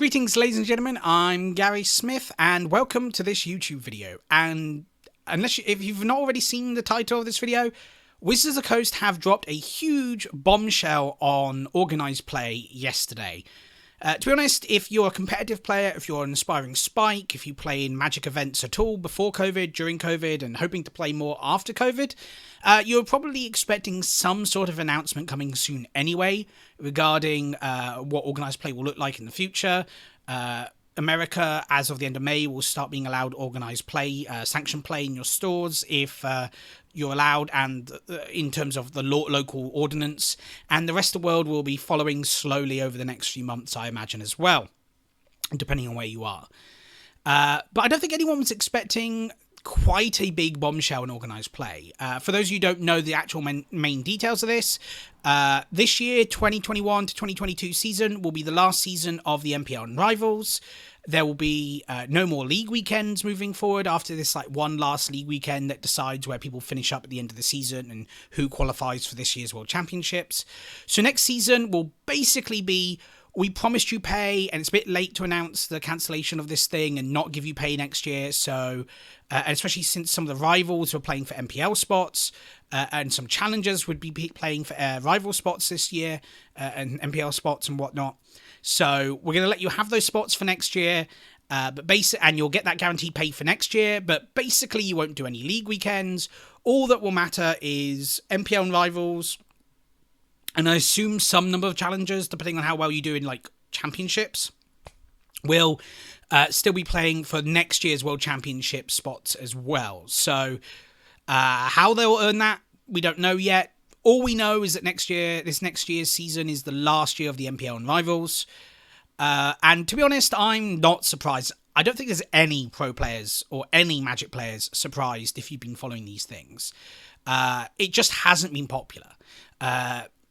Greetings, ladies and gentlemen, I'm Gary Smith, and welcome to this YouTube video. And if you've not already seen the title of this video, Wizards of the Coast have dropped a huge bombshell on organised play yesterday. To be honest, if you're a competitive player, if you're an aspiring spike, if you play in Magic events at all before COVID, during COVID, and hoping to play more after COVID, you're probably expecting some sort of announcement coming soon anyway regarding what organised play will look like in the future. America, as of the end of May, will start being allowed organised play, sanctioned play in your stores if you're allowed, and in terms of the local ordinance, and the rest of the world will be following slowly over the next few months, I imagine, as well, depending on where you are. But I don't think anyone was expecting quite a big bombshell in organised play. For those of you who don't know the actual main details of this year, 2021 to 2022 season, will be the last season of the MPL and Rivals. There will be no more league weekends moving forward after this one last league weekend that decides where people finish up at the end of the season and who qualifies for this year's World Championships. So next season will basically be, we promised you pay, and it's a bit late to announce the cancellation of this thing and not give you pay next year. So, and especially since some of the rivals were playing for MPL spots, and some challengers would be playing for rival spots this year, and MPL spots and whatnot. So we're going to let you have those spots for next year, and you'll get that guaranteed pay for next year. But basically, you won't do any league weekends. All that will matter is MPL and rivals, and I assume some number of challengers, depending on how well you do in championships, will still be playing for next year's World Championship spots as well. So how they'll earn that, we don't know yet. All we know is that this next year's season is the last year of the MPL and Rivals. And to be honest, I'm not surprised. I don't think there's any pro players or any Magic players surprised if you've been following these things. It just hasn't been popular.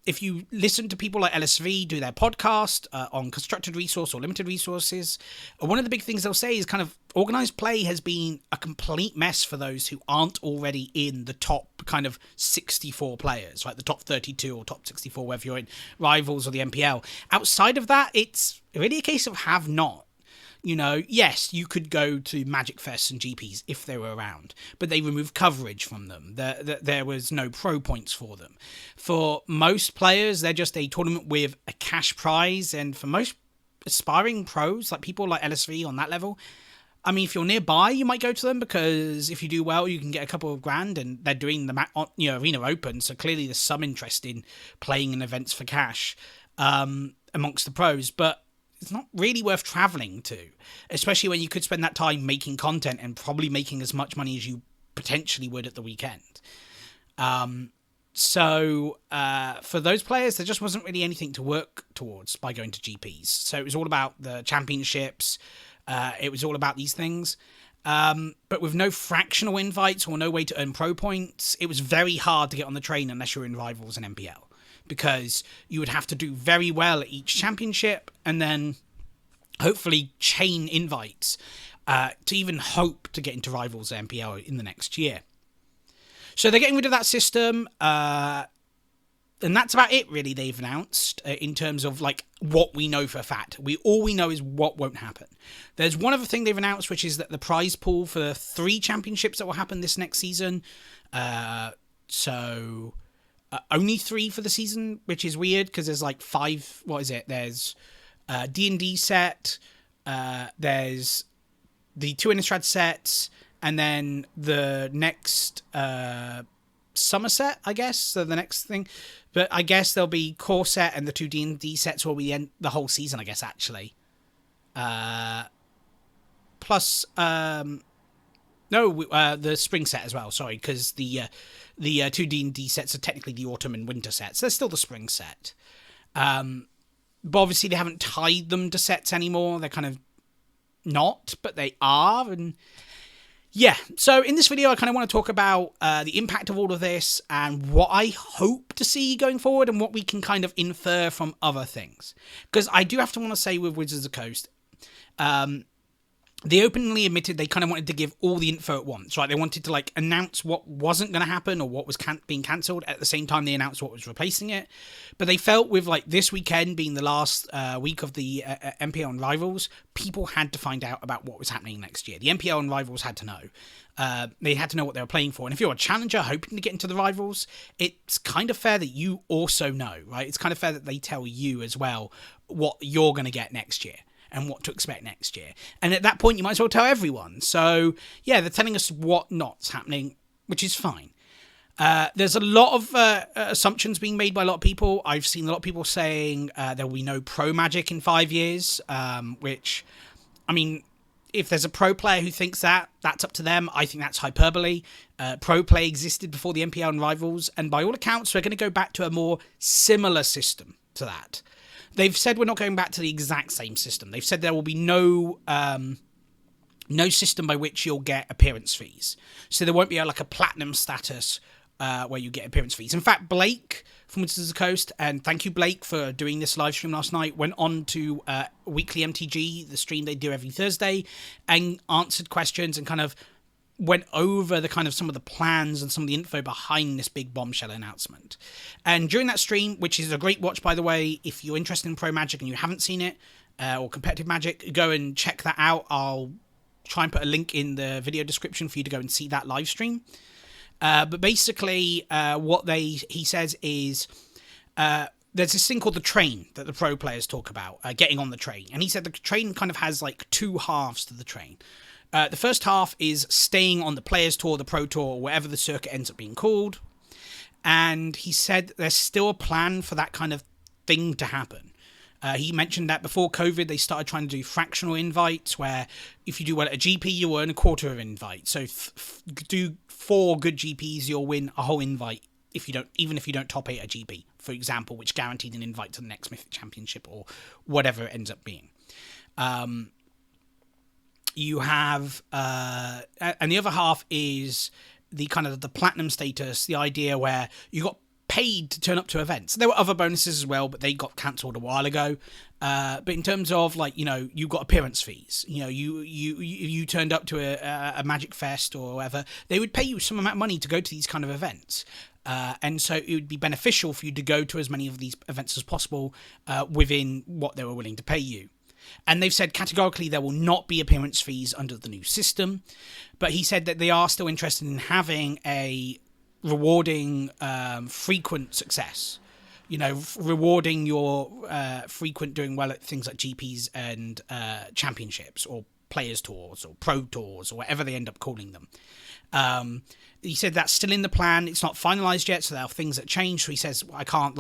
If you listen to people like LSV do their podcast on constructed resource or limited resources, one of the big things they'll say is kind of organised play has been a complete mess for those who aren't already in the top kind of 64 players, right? The top 32 or top 64, whether you're in Rivals or the MPL. Outside of that, it's really a case of have not. You know, yes, you could go to Magic Fests and GPs if they were around, but they removed coverage from them. There was no pro points for them. For most players, they're just a tournament with a cash prize, and for most aspiring pros, like people like LSV on that level, I mean, if you're nearby, you might go to them, because if you do well, you can get a couple of grand, and they're doing the Arena Open, so clearly there's some interest in playing in events for cash amongst the pros, but it's not really worth traveling to, especially when you could spend that time making content and probably making as much money as you potentially would at the weekend. So for those players, there just wasn't really anything to work towards by going to GPs. So it was all about the championships. It was all about these things. But with no fractional invites or no way to earn pro points, it was very hard to get on the train unless you're in Rivals and MPL. Because you would have to do very well at each championship and then hopefully chain invites to even hope to get into Rivals MPL in the next year. So they're getting rid of that system, and that's about it really they've announced in terms of what we know for a fact. All we know is what won't happen. There's one other thing they've announced, which is that the prize pool for the 3 championships that will happen this next season, only 3 for the season, which is weird because there's 5. What is it? There's D&D set. There's the 2 Innistrad sets, and then the next summer set, I guess. So the next thing, but I guess there'll be core set, and the 2 D&D sets will be the whole season, I guess. Actually, plus the spring set as well. Sorry, because the 2 D&D sets are technically the autumn and winter sets. They're still the spring set. But obviously they haven't tied them to sets anymore. They're kind of not, but they are. And yeah, so in this video, I kind of want to talk about the impact of all of this and what I hope to see going forward and what we can kind of infer from other things. Because I do have to want to say with Wizards of the Coast, they openly admitted they kind of wanted to give all the info at once, right? They wanted to like announce what wasn't going to happen or what was being cancelled at the same time they announced what was replacing it. But they felt with like this weekend being the last week of the MPL and Rivals, people had to find out about what was happening next year. The MPL and Rivals had to know. They had to know what they were playing for. And if you're a challenger hoping to get into the Rivals, it's kind of fair that you also know, right? It's kind of fair that they tell you as well what you're going to get next year and what to expect next year. And at that point, you might as well tell everyone. So, yeah, they're telling us what not's happening, which is fine. There's a lot of assumptions being made by a lot of people. I've seen a lot of people saying there will be no pro Magic in 5 years, which, I mean, if there's a pro player who thinks that, that's up to them. I think that's hyperbole. Pro play existed before the MPL and Rivals, and by all accounts, we're going to go back to a more similar system to that. They've said we're not going back to the exact same system. They've said there will be no system by which you'll get appearance fees. So there won't be like a platinum status where you get appearance fees. In fact, Blake from Wizards of the Coast, and thank you, Blake, for doing this live stream last night, went on to Weekly MTG, the stream they do every Thursday, and answered questions and kind of went over the kind of some of the plans and some of the info behind this big bombshell announcement. And during that stream, which is a great watch, by the way, if you're interested in Pro Magic and you haven't seen it, or competitive Magic, go and check that out. I'll try and put a link in the video description for you to go and see that live stream. But basically, what he says is there's this thing called the train that the pro players talk about, getting on the train. And he said the train kind of has like two halves to the train. The first half is staying on the Players Tour, the Pro Tour, whatever the circuit ends up being called. And he said there's still a plan for that kind of thing to happen. He mentioned that before COVID, they started trying to do fractional invites, where if you do well at a GP, you earn a quarter of an invite. So do 4 good GPs, you'll win a whole invite even if you don't top 8 a GP, for example, which guaranteed an invite to the next Mythic Championship or whatever it ends up being. You have, and the other half is the kind of the platinum status, the idea where you got paid to turn up to events. There were other bonuses as well, but they got cancelled a while ago. But in terms of like, you know, you got appearance fees. You know, you turned up to a Magic Fest or whatever, they would pay you some amount of money to go to these kind of events. And so it would be beneficial for you to go to as many of these events as possible within what they were willing to pay you. And they've said categorically there will not be appearance fees under the new system. But he said that they are still interested in having a rewarding frequent success. You know, rewarding your frequent doing well at things like GPs and championships or players tours or pro tours or whatever they end up calling them. He said that's still in the plan. It's not finalized yet, so there are things that change. So he says, I can't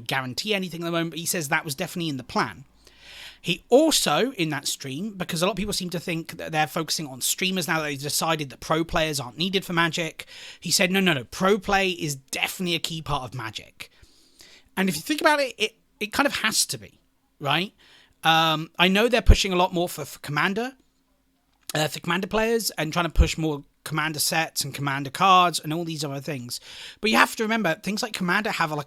guarantee anything at the moment, but he says that was definitely in the plan. He also, in that stream, because a lot of people seem to think that they're focusing on streamers now that they've decided that pro players aren't needed for Magic, he said, no, pro play is definitely a key part of Magic. And if you think about it, it kind of has to be, right? I know they're pushing a lot more for Commander players and trying to push more Commander sets and Commander cards and all these other things. But you have to remember, things like Commander have a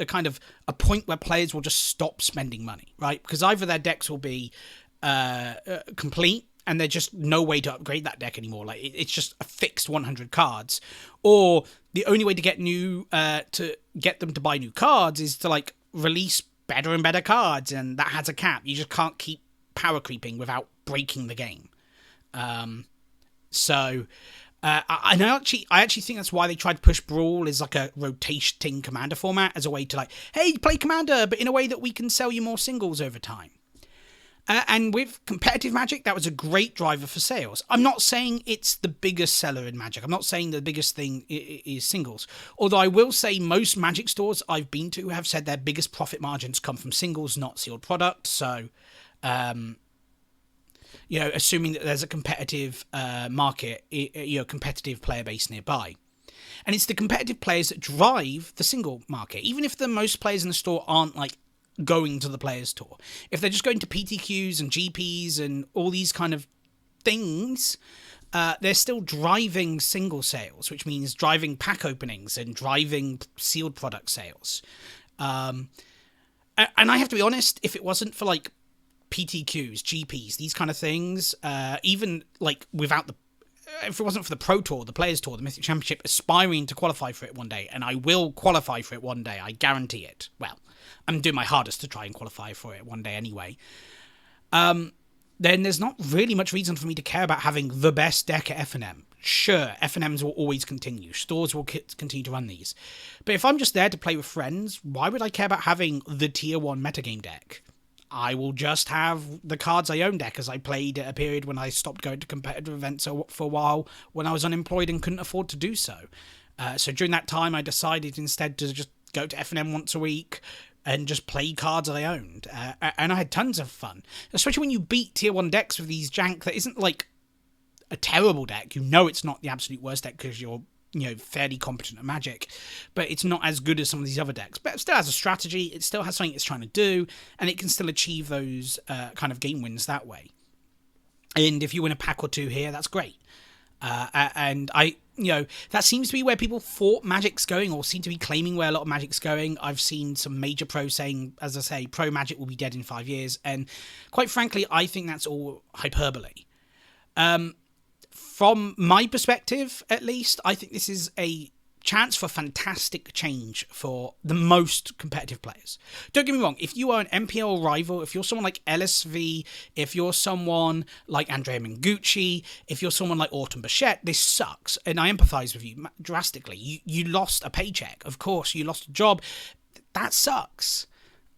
kind of a point where players will just stop spending money, right? Because either their decks will be complete and there's just no way to upgrade that deck anymore. Like it's just a fixed 100 cards, or the only way to get them to buy new cards is to like release better and better cards, and that has a cap. You just can't keep power creeping without breaking the game. I actually think that's why they tried to push Brawl as like a rotating Commander format, as a way to like, hey, play Commander, but in a way that we can sell you more singles over time. And with competitive Magic, that was a great driver for sales. I'm not saying it's the biggest seller in Magic. I'm not saying the biggest thing is singles. Although I will say most Magic stores I've been to have said their biggest profit margins come from singles, not sealed products. So, assuming that there's a competitive market, competitive player base nearby. And it's the competitive players that drive the single market. Even if the most players in the store aren't like going to the Players Tour. If they're just going to PTQs and GPs and all these kind of things, they're still driving single sales, which means driving pack openings and driving sealed product sales. And I have to be honest, if it wasn't for like PTQs, GPs, these kind of things, even like without the, if it wasn't for the Pro Tour, the Players Tour, the Mythic Championship, aspiring to qualify for it one day, and I will qualify for it one day, I guarantee it. Well, I'm doing my hardest to try and qualify for it one day anyway. Then there's not really much reason for me to care about having the best deck at FNM. Sure, FNMs will always continue. Stores will continue to run these. But if I'm just there to play with friends, why would I care about having the Tier 1 metagame deck? I will just have the cards I own deck, as I played at a period when I stopped going to competitive events for a while when I was unemployed and couldn't afford to do so. So during that time, I decided instead to just go to FNM once a week and just play cards I owned. And I had tons of fun, especially when you beat Tier 1 decks with these jank that isn't like a terrible deck. You know it's not the absolute worst deck because you're, you know, fairly competent at Magic, but it's not as good as some of these other decks. But it still has a strategy, it still has something it's trying to do, and it can still achieve those kind of game wins that way. And if you win a pack or two here, that's great. And I, you know, that seems to be where people thought Magic's going, or seem to be claiming where a lot of Magic's going. I've seen some major pros saying, as I say, pro Magic will be dead in 5 years, and quite frankly, I think that's all hyperbole. From my perspective, at least, I think this is a chance for fantastic change for the most competitive players. Don't get me wrong, if you are an MPL rival, if you're someone like LSV, if you're someone like Andrea Mengucci, if you're someone like Autumn Bichette, this sucks, and I empathise with you drastically. You lost a paycheck, of course, you lost a job. That sucks.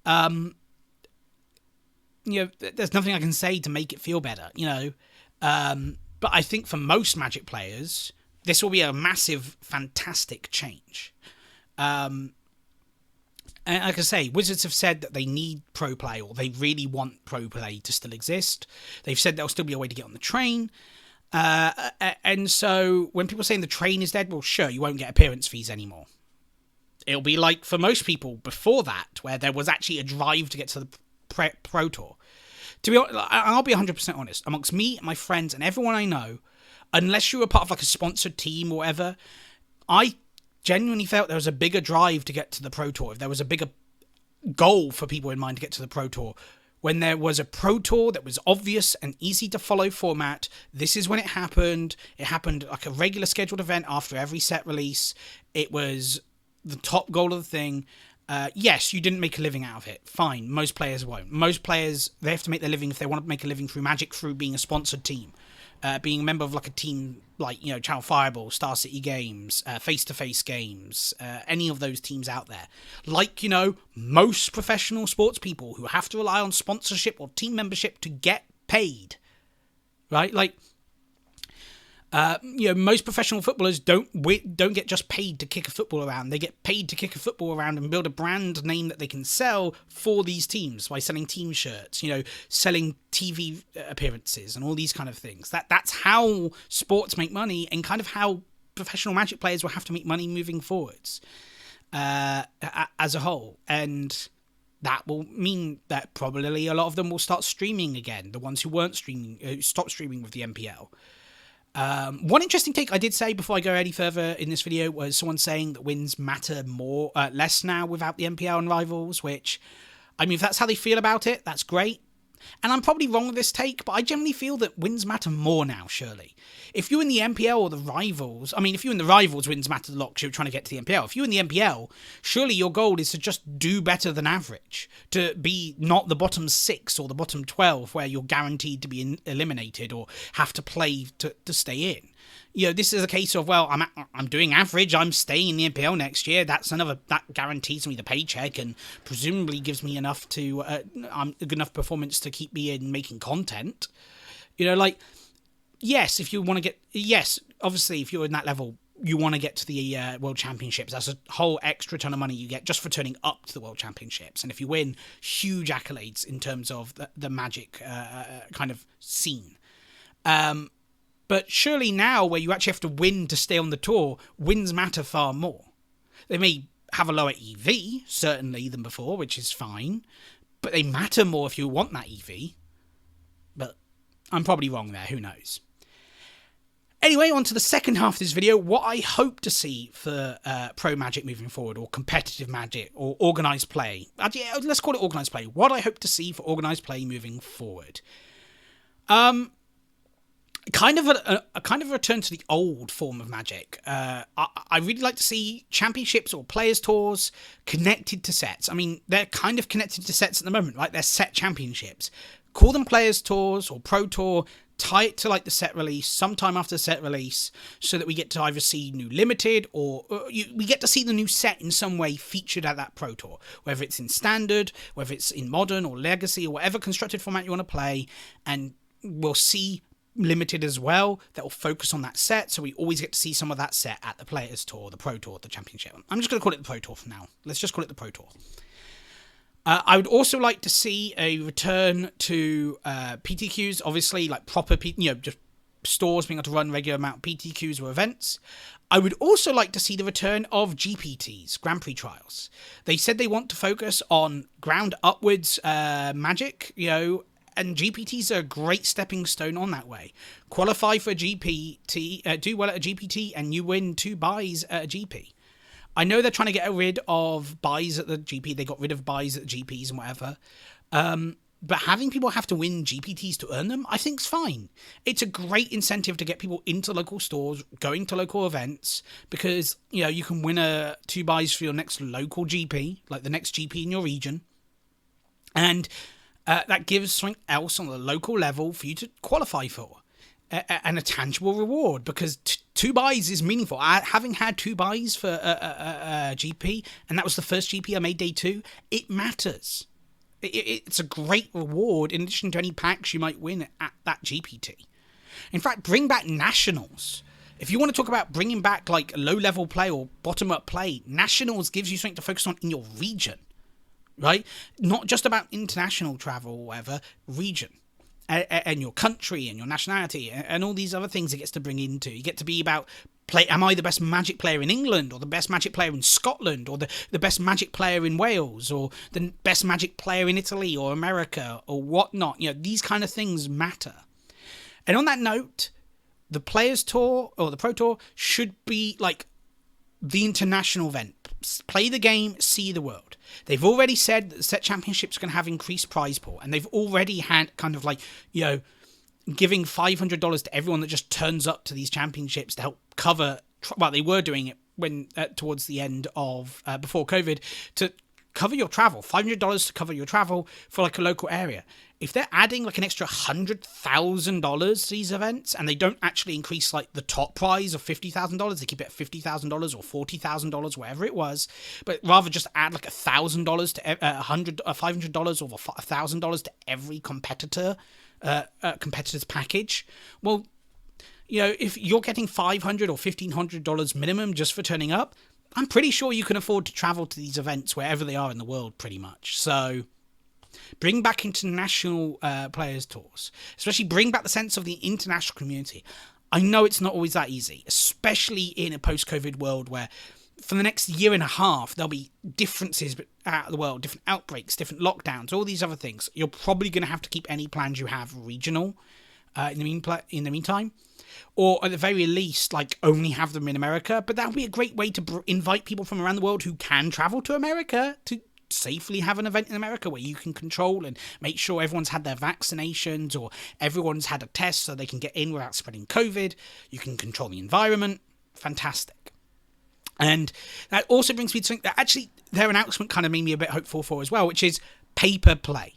You know, there's nothing I can say to make it feel better, you know. But I think for most Magic players, this will be a massive, fantastic change. And like I say, Wizards have said that they need pro play, or they really want pro play to still exist. They've said there'll still be a way to get on the train. And so when people are saying the train is dead, well, sure, you won't get appearance fees anymore. It'll be like for most people before that, where there was actually a drive to get to the Pro Tour. To be honest, I'll be 100% honest. Amongst me, my friends, and everyone I know, unless you were part of like a sponsored team or whatever, I genuinely felt there was a bigger drive to get to the Pro Tour. If there was a bigger goal for people in mind to get to the Pro Tour, when there was a Pro Tour that was obvious and easy to follow format, this is when it happened. It happened like a regular scheduled event after every set release. It was the top goal of the thing. Yes, you didn't make a living out of it. Fine, most players won't. Most players, they have to make their living if they want to make a living through Magic, through being a sponsored team. Being a member of like a team like, you know, Channel Fireball, Star City Games, Face-to-Face Games, any of those teams out there. Like, you know, most professional sports people who have to rely on sponsorship or team membership to get paid. Right? Like, you know, most professional footballers don't get just paid to kick a football around. They get paid to kick a football around and build a brand name that they can sell for these teams by selling team shirts, you know, selling TV appearances and all these kind of things. That's how sports make money, and kind of how professional Magic players will have to make money moving forwards as a whole. And that will mean that probably a lot of them will start streaming again. The ones who weren't streaming, who stopped streaming with the MPL. One interesting take I did say before I go any further in this video was someone saying that wins matter less now without the MPL and Rivals, which, I mean, if that's how they feel about it, that's great. And I'm probably wrong with this take, but I generally feel that wins matter more now, surely. If you're in the MPL or the Rivals, I mean, if you're in the Rivals, wins matter a lot because you're trying to get to the MPL. If you're in the MPL, surely your goal is to just do better than average, to be not the bottom 6 or the bottom 12 where you're guaranteed to be eliminated or have to play to stay in. You know, this is a case of, well, I'm doing average, I'm staying in the MPL next year, that guarantees me the paycheck and presumably gives me enough to, a good enough performance to keep me in making content. You know, like, yes, if you want to get, yes, obviously, if you're in that level, you want to get to the World Championships. That's a whole extra ton of money you get just for turning up to the World Championships. And if you win, huge accolades in terms of the Magic kind of scene. But surely now, where you actually have to win to stay on the tour, wins matter far more. They may have a lower EV, certainly, than before, which is fine. But they matter more if you want that EV. But I'm probably wrong there, who knows. Anyway, on to the second half of this video, what I hope to see for Pro Magic moving forward, or competitive Magic, or organised play. Actually, let's call it organised play. What I hope to see for organised play moving forward. Kind of a return to the old form of Magic. I really like to see championships or players tours connected to sets. I mean, they're kind of connected to sets at the moment, right? They're set championships. Call them players tours or pro tour. Tie it to like the set release sometime after the set release, so that we get to either see new limited or we get to see the new set in some way featured at that pro tour, whether it's in standard, whether it's in modern or legacy or whatever constructed format you want to play. And we'll see limited as well that will focus on that set, so we always get to see some of that set at the players tour, the pro tour, the championship. I'm just going to call it the pro tour for now. Let's just call it the pro tour. I would also like to see a return to PTQs, obviously, like proper, just stores being able to run regular amount of PTQs or events. I would also like to see the return of GPTs, Grand Prix Trials. They said they want to focus on ground upwards Magic, and GPTs are a great stepping stone on that way. Qualify for a GPT, do well at a GPT, and you win 2 buys at a GP. I know they're trying to get rid of buys at the GP. They got rid of buys at the GPs and whatever. But having people have to win GPTs to earn them, I think is fine. It's a great incentive to get people into local stores, going to local events, because, you can win 2 buys for your next local GP, like the next GP in your region. And that gives something else on the local level for you to qualify for. And a tangible reward, because 2 buys is meaningful. Having had 2 buys for a GP, and that was the first GP I made day 2, it matters. It's a great reward in addition to any packs you might win at that GPT. In fact, bring back nationals. If you want to talk about bringing back like low-level play or bottom-up play, nationals gives you something to focus on in your region, right? Not just about international travel or whatever, region. And your country and your nationality and all these other things it gets to bring into. You get to be about, am I the best Magic player in England, or the best Magic player in Scotland, or the best Magic player in Wales, or the best Magic player in Italy or America or whatnot. These kind of things matter. And on that note, the Players Tour or the Pro Tour should be like the international event. Play the game, see the world. They've already said that the set championships are going to have increased prize pool, and they've already had kind of like, giving $500 to everyone that just turns up to these championships to help cover. Well, they were doing it when towards the end of before COVID to cover your travel. $500 to cover your travel for like a local area. If they're adding like an extra $100,000 to these events, and they don't actually increase like the top prize of $50,000, they keep it at $50,000 or $40,000, whatever it was, but rather just add like $1,000 to $500 or $1,000 to every competitor's package. Well, if you're getting $500 or $1,500 minimum just for turning up, I'm pretty sure you can afford to travel to these events wherever they are in the world, pretty much. So bring back international players tours, especially bring back the sense of the international community. I know it's not always that easy, especially in a post-COVID world where for the next year and a half, there'll be differences out of the world, different outbreaks, different lockdowns, all these other things. You're probably going to have to keep any plans you have regional in the meantime. Or at the very least, like, only have them in America. But that would be a great way to invite people from around the world who can travel to America to safely have an event in America where you can control and make sure everyone's had their vaccinations or everyone's had a test so they can get in without spreading COVID. You can control the environment. Fantastic. And that also brings me to something that actually their announcement kind of made me a bit hopeful for as well, which is paper play.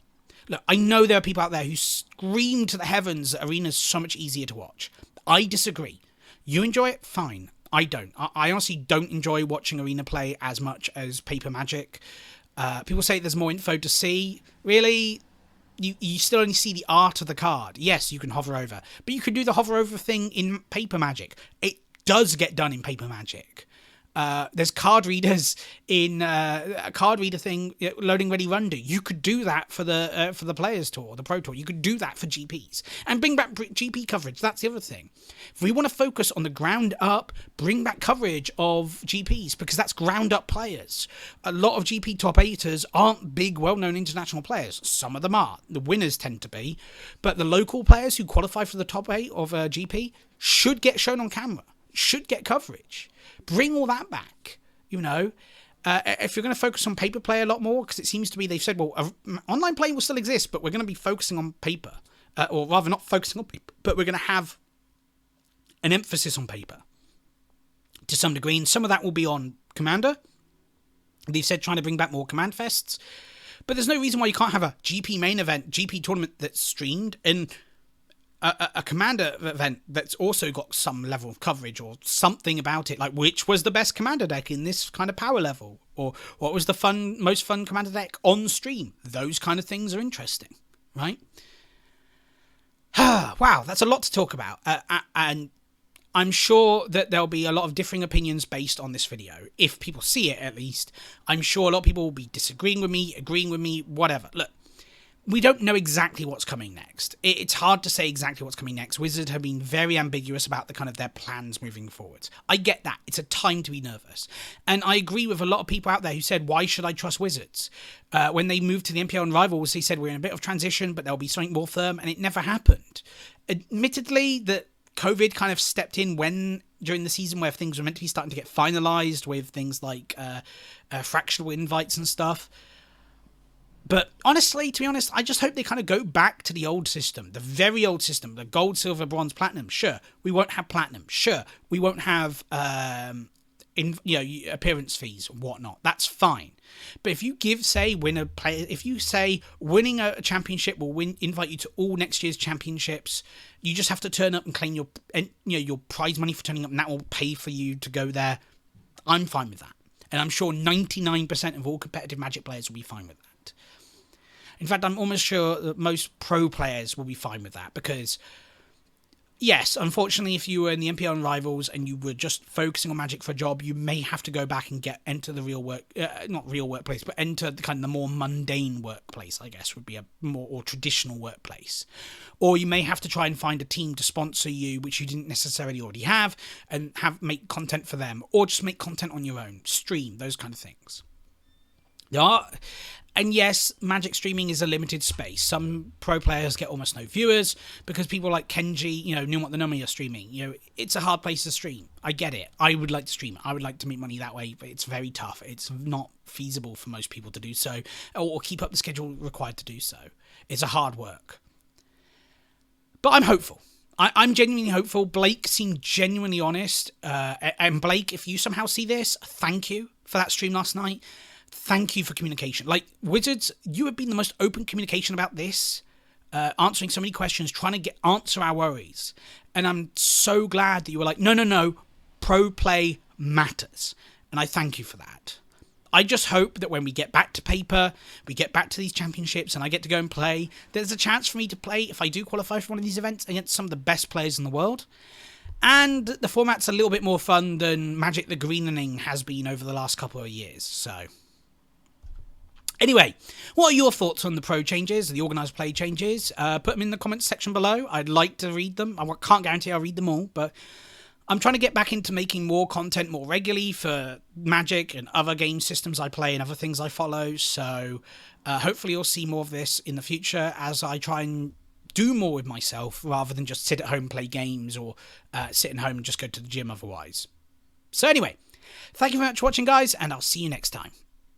Look, I know there are people out there who scream to the heavens that Arena's so much easier to watch. I disagree. You enjoy it? Fine. I don't. I honestly don't enjoy watching Arena play as much as Paper Magic. People say there's more info to see. Really? You still only see the art of the card. Yes, you can hover over. But you can do the hover over thing in Paper Magic. It does get done in Paper Magic. There's card readers in a card reader thing, loading ready render. You could do that for the Players Tour, the Pro Tour. You could do that for GPs and bring back GP coverage. That's the other thing. If we want to focus on the ground up, bring back coverage of GPs, because that's ground up players. A lot of GP top 8ers aren't big, well-known international players. Some of them are. The winners tend to be, but the local players who qualify for the top 8 of GP should get shown on camera. Should get coverage. Bring all that back, you know. If you're going to focus on paper play a lot more, because it seems to be they've said, well, online play will still exist, but we're going to be focusing on paper. Or rather, not focusing on paper, but we're going to have an emphasis on paper to some degree. And some of that will be on Commander. They've said trying to bring back more Command Fests. But there's no reason why you can't have a GP main event, GP tournament that's streamed, and a Commander event that's also got some level of coverage or something about it, like which was the best Commander deck in this kind of power level, or what was the most fun Commander deck on stream. Those kind of things are interesting, right? Wow, that's a lot to talk about, and I'm sure that there'll be a lot of differing opinions based on this video. If people see it, at least, I'm sure a lot of people will be disagreeing with me, agreeing with me, whatever. Look, we don't know exactly what's coming next. It's hard to say exactly what's coming next. Wizards have been very ambiguous about the kind of their plans moving forward. I get that. It's a time to be nervous. And I agree with a lot of people out there who said, why should I trust Wizards? When they moved to the NPL and Rivals, they said we're in a bit of transition, but there'll be something more firm, and it never happened. Admittedly, that COVID kind of stepped in during the season where things were meant to be starting to get finalised with things like fractional invites and stuff. But honestly, to be honest, I just hope they kind of go back to the old system, the very old system, the gold, silver, bronze, platinum. Sure, we won't have platinum. Sure, we won't have appearance fees and whatnot. That's fine. But if you if you say winning a championship will invite you to all next year's championships, you just have to turn up and claim your prize money for turning up, and that will pay for you to go there. I'm fine with that, and I'm sure 99% of all competitive Magic players will be fine with that. In fact, I'm almost sure that most pro players will be fine with that, because, yes, unfortunately, if you were in the NPL and Rivals and you were just focusing on Magic for a job, you may have to go back and enter the not real workplace, but enter the kind of the more mundane workplace, I guess, would be a more or traditional workplace. Or you may have to try and find a team to sponsor you, which you didn't necessarily already have, and make content for them, or just make content on your own, stream, those kind of things. And yes, Magic streaming is a limited space. Some pro players get almost no viewers because people like Kenji, knew what the Nomi are streaming. It's a hard place to stream. I get it. I would like to stream. I would like to make money that way, but it's very tough. It's not feasible for most people to do so, or keep up the schedule required to do so. It's a hard work. But I'm hopeful. I'm genuinely hopeful. Blake seemed genuinely honest. And Blake, if you somehow see this, thank you for that stream last night. Thank you for communication. Like, Wizards, you have been the most open communication about this, answering so many questions, trying to answer our worries. And I'm so glad that you were like, no, pro play matters. And I thank you for that. I just hope that when we get back to paper, we get back to these championships and I get to go and play, there's a chance for me to play, if I do qualify for one of these events, against some of the best players in the world. And the format's a little bit more fun than Magic the Greening has been over the last couple of years, so... Anyway, what are your thoughts on the pro changes, the organised play changes? Put them in the comments section below. I'd like to read them. I can't guarantee I'll read them all, but I'm trying to get back into making more content more regularly for Magic and other game systems I play and other things I follow. So hopefully you'll see more of this in the future as I try and do more with myself rather than just sit at home and play games or sit at home and just go to the gym otherwise. So anyway, thank you very much for watching, guys, and I'll see you next time.